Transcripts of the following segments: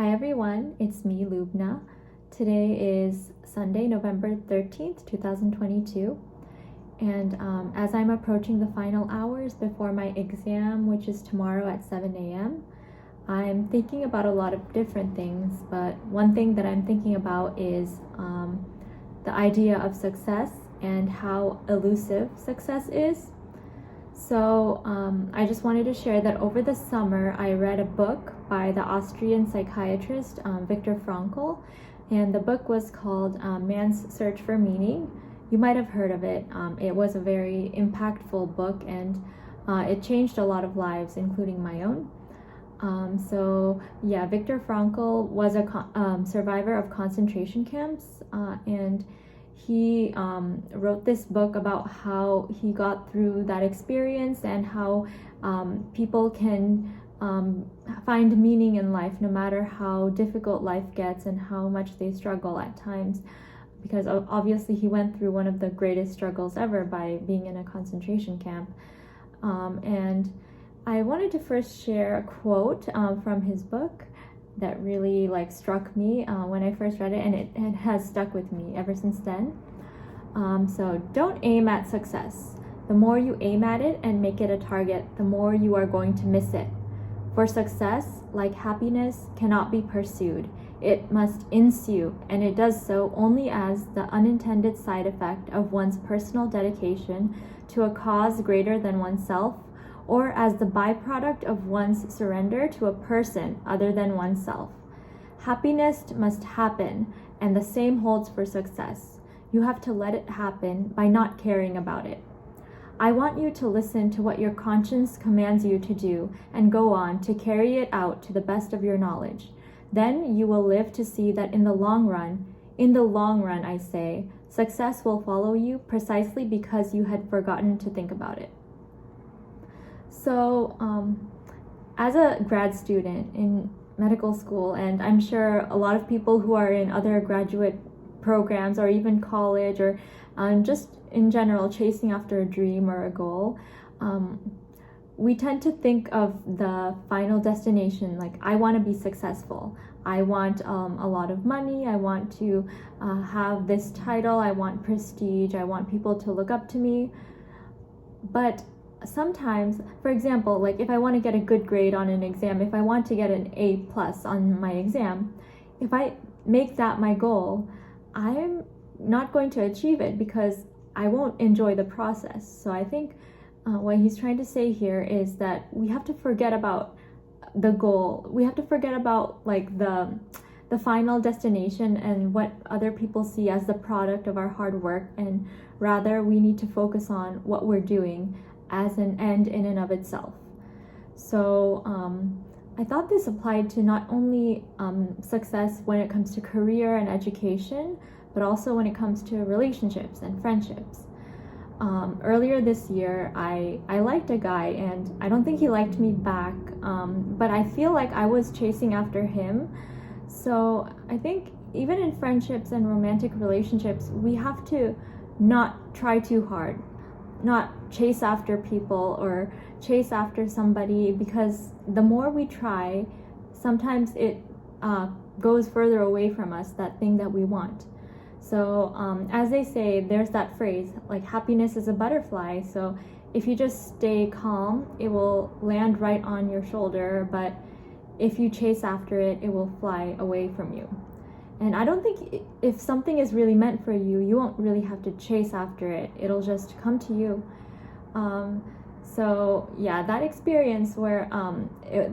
Hi everyone, it's me, Lubna. Today is Sunday, November 13th, 2022. And as I'm approaching the final hours before my exam, which is tomorrow at 7 a.m., I'm thinking about a lot of different things, but one thing that I'm thinking about is the idea of success and how elusive success is. So I just wanted to share that over the summer I read a book by the Austrian psychiatrist Viktor Frankl, and the book was called Man's Search for Meaning. You might have heard of it. It was a very impactful book, and it changed a lot of lives, including my own. Viktor Frankl was a survivor of concentration camps, and he wrote this book about how he got through that experience and how people can find meaning in life no matter how difficult life gets and how much they struggle at times, because obviously he went through one of the greatest struggles ever by being in a concentration camp. And I wanted to first share a quote from his book that really struck me when I first read it, and it has stuck with me ever since then. So don't aim at success. The more you aim at it and make it a target, the more you are going to miss it. For success, like happiness, cannot be pursued. It must ensue, and it does so only as the unintended side effect of one's personal dedication to a cause greater than oneself, or as the byproduct of one's surrender to a person other than oneself. Happiness must happen, and the same holds for success. You have to let it happen by not caring about it. I want you to listen to what your conscience commands you to do and go on to carry it out to the best of your knowledge. Then you will live to see that in the long run, I say, success will follow you precisely because you had forgotten to think about it. So, as a grad student in medical school, and I'm sure a lot of people who are in other graduate programs or even college or just in general chasing after a dream or a goal, we tend to think of the final destination like, I want to be successful. I want a lot of money. I want to have this title. I want prestige. I want people to look up to me. But sometimes, for example, if I want to get a good grade on an exam, if I want to get an A+ on my exam, if I make that my goal, I'm not going to achieve it because I won't enjoy the process. So I think what he's trying to say here is that we have to forget about the goal. We have to forget about the final destination and what other people see as the product of our hard work, and rather we need to focus on what we're doing as an end in and of itself. So I thought this applied to not only success when it comes to career and education, but also when it comes to relationships and friendships. Earlier this year, I liked a guy, and I don't think he liked me back, but I feel like I was chasing after him. So I think even in friendships and romantic relationships, we have to not try too hard, not chase after people or chase after somebody, because the more we try, sometimes it goes further away from us, that thing that we want. So as they say, there's that phrase, happiness is a butterfly. So if you just stay calm, it will land right on your shoulder, but if you chase after it, it will fly away from you. And I don't think if something is really meant for you, you won't really have to chase after it. It'll just come to you. That experience where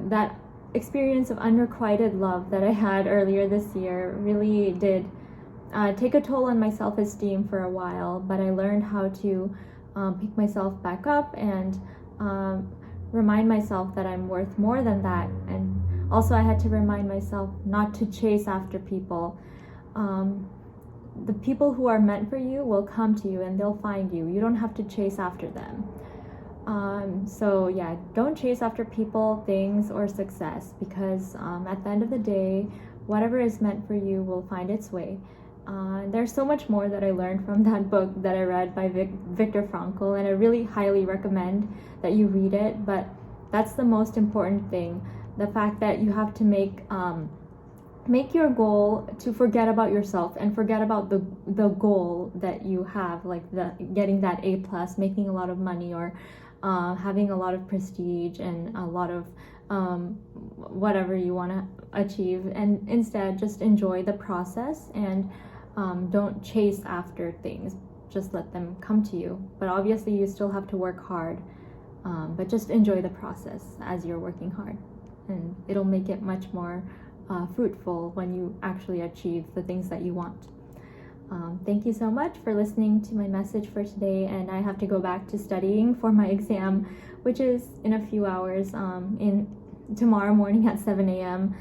that experience of unrequited love that I had earlier this year really did take a toll on my self-esteem for a while, but I learned how to pick myself back up and remind myself that I'm worth more than that. And also I had to remind myself not to chase after people. The people who are meant for you will come to you and they'll find you. You don't have to chase after them. Don't chase after people, things, or success, because at the end of the day, whatever is meant for you will find its way. There's so much more that I learned from that book that I read by Viktor Frankl, and I really highly recommend that you read it. But that's the most important thing, the fact that you have to make make your goal to forget about yourself and forget about the goal that you have, like getting that A plus, making a lot of money, or having a lot of prestige and a lot of whatever you want to achieve. And instead, just enjoy the process and don't chase after things. Just let them come to you. But obviously, you still have to work hard. But just enjoy the process as you're working hard, and it'll make it much more fruitful when you actually achieve the things that you want. Thank you so much for listening to my message for today, and I have to go back to studying for my exam, which is in a few hours, in tomorrow morning at 7 a.m.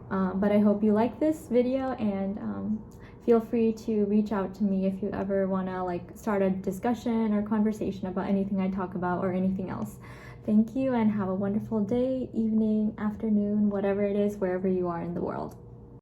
But I hope you like this video, and feel free to reach out to me if you ever want to start a discussion or conversation about anything I talk about or anything else. Thank you, and have a wonderful day, evening, afternoon, whatever it is, wherever you are in the world.